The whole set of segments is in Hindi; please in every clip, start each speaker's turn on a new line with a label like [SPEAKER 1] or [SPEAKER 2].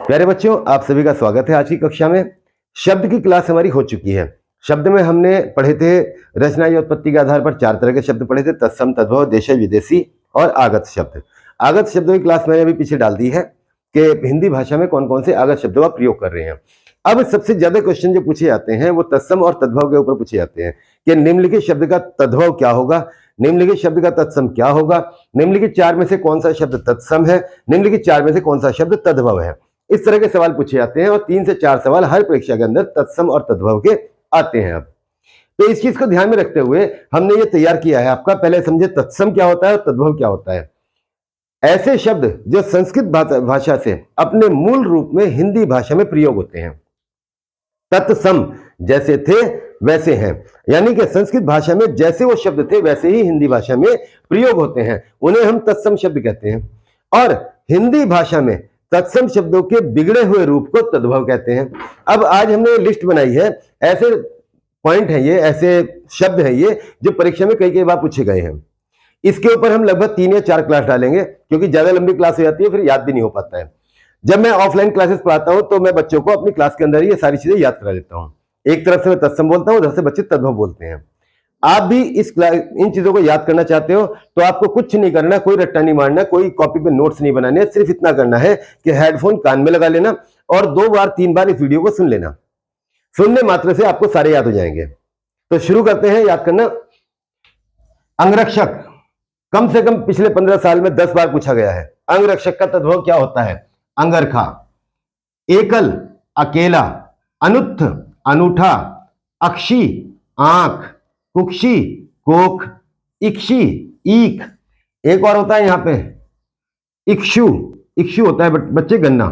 [SPEAKER 1] प्यारे बच्चों, आप सभी का स्वागत है। आज की कक्षा में शब्द की क्लास हमारी हो चुकी है। शब्द में हमने पढ़े थे रचना या उत्पत्ति के आधार पर 4 तरह के शब्द पढ़े थे: तत्सम, तद्भव, देशज, विदेशी और आगत शब्द। आगत शब्दों की क्लास मैंने अभी पीछे डाल दी है कि हिंदी भाषा में कौन कौन से आगत शब्दों का प्रयोग कर रहे हैं। अब सबसे ज्यादा क्वेश्चन जो पूछे जाते हैं वो तत्सम और तद्भव के ऊपर पूछे जाते हैं कि निम्नलिखित शब्द का तद्भव क्या होगा, निम्नलिखित शब्द का तत्सम क्या होगा, निम्नलिखित 4 में से कौन सा शब्द तत्सम है, निम्नलिखित 4 में से कौन सा शब्द तद्भव है। इस तरह के सवाल पूछे जाते हैं और 3 से 4 सवाल हर परीक्षा के अंदर तत्सम और तद्भव के आते हैं। अब तो इस चीज को ध्यान में रखते हुए हमने ये तैयार किया है आपका, पहले समझे तत्सम क्या होता है और तद्भव क्या होता है। ऐसे शब्द जो संस्कृत भाषा से अपने मूल रूप में हिंदी भाषा में प्रयोग होते हैं। तत्सम जैसे थे वैसे हैं, यानी कि संस्कृत भाषा में जैसे वो शब्द थे वैसे ही हिंदी भाषा में प्रयोग होते हैं, उन्हें हम तत्सम शब्द कहते हैं। और हिंदी भाषा में तत्सम शब्दों के बिगड़े हुए रूप को तद्भव कहते हैं। अब आज हमने लिस्ट बनाई है, ऐसे पॉइंट है ये, ऐसे शब्द है ये जो परीक्षा में कई बार पूछे गए हैं। इसके ऊपर हम लगभग 3 या 4 क्लास डालेंगे, क्योंकि ज्यादा लंबी क्लास हो जाती है, फिर याद भी नहीं हो पाता है। जब मैं ऑफलाइन क्लासेस पढ़ाता हूं तो मैं बच्चों को अपनी क्लास के अंदर ही ये सारी चीजें याद करा देता हूं। एक तरफ से मैं तत्सम बोलता हूं, उधर से बच्चे तद्भव बोलते हैं। आप भी इन चीजों को याद करना चाहते हो तो आपको कुछ नहीं करना, कोई रट्टा नहीं मारना, कोई कॉपी पे नोट्स नहीं बनाने, सिर्फ इतना करना है कि हेडफोन कान में लगा लेना और 2 बार 3 बार इस वीडियो को सुन लेना। सुनने मात्र से आपको सारे याद हो जाएंगे। तो शुरू करते हैं याद करना। अंगरक्षक कम से कम पिछले 15 साल में 10 बार पूछा गया है। अंगरक्षक का तद्भव क्या होता है? अंगरखा। एकल अकेला, अनुत्थ अनूठा, अक्षी आंख, कुक्षी कोख, इक्षी ईख। एक और होता है यहां पे इक्षु। इक्षु होता है बच्चे गन्ना।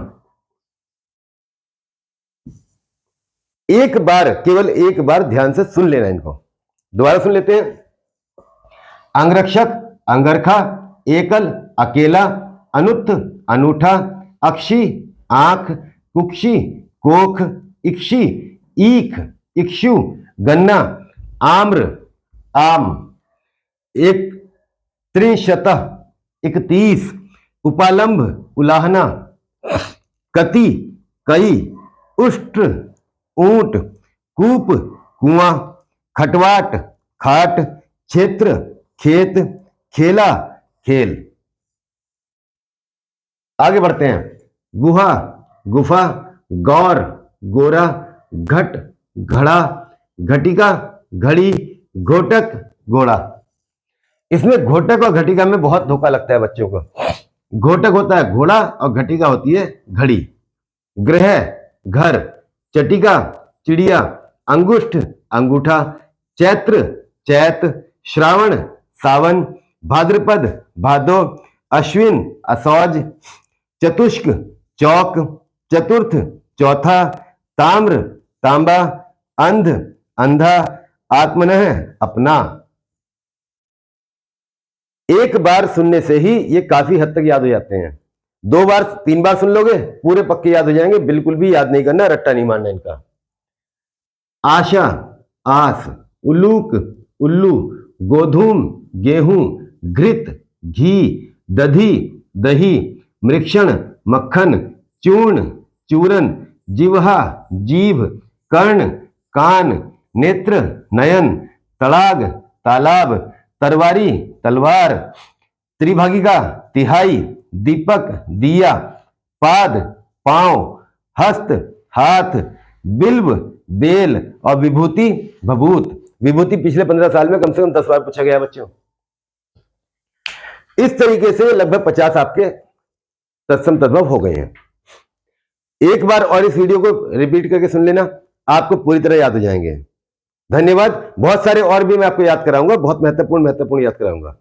[SPEAKER 1] एक बार, केवल एक बार ध्यान से सुन लेना इनको। दोबारा सुन लेते हैं। अंगरक्षक, अंगरखा, एकल अकेला, अनुत्थ अनूठा, अक्षी आंख, कुक्षी कोख, इक्षी ईख, इक्षु गन्ना, आम्र आम, एक त्रिशतः 31, उपालंब उलाहना, कति कई, उष्ट्र ऊंट, कूप कुआं, खटवाट खाट, क्षेत्र खेत, खेला खेल। आगे बढ़ते हैं। गुहा गुफा, गौर गोरा, घट घड़ा, घटिका घड़ी, घोटक घोड़ा। इसमें घोटक और घटिका में बहुत धोखा लगता है बच्चों को। घोटक होता है घोड़ा और घटिका होती है घड़ी। गृह घर, चटिका चिड़िया, अंगुष्ठ अंगूठा, चैत्र चैत, श्रावण सावन, भाद्रपद भादो, अश्विन असौज, चतुष्क चौक, चतुर्थ चौथा, ताम्र तांबा, अंध अंधा, आत्मनः अपना। एक बार सुनने से ही ये काफी हद तक याद हो जाते हैं। 2 बार 3 बार सुन लोगे पूरे पक्के याद हो जाएंगे। बिल्कुल भी याद नहीं करना, रट्टा नहीं मारना इनका। आशा आस, उलूक उल्लू, गोधूम गेहूं, घृत घी, दधी दही, मृक्षण मक्खन, चूर्ण चूरन, जिह्वा जीभ, कर्ण कान, नेत्र नयन, तड़ाग तालाब, तरवारी तलवार, त्रिभागिका तिहाई, दीपक दिया, पाद पांव, हस्त हाथ, बिल्व बेल और विभूति भभूत। विभूति पिछले 15 साल में कम से कम 10 बार पूछा गया बच्चों। इस तरीके से लगभग 50 आपके तत्सम तद्भव हो गए हैं। एक बार और इस वीडियो को रिपीट करके सुन लेना, आपको पूरी तरह याद हो जाएंगे। धन्यवाद। बहुत सारे और भी मैं आपको याद कराऊंगा, बहुत महत्वपूर्ण याद कराऊंगा।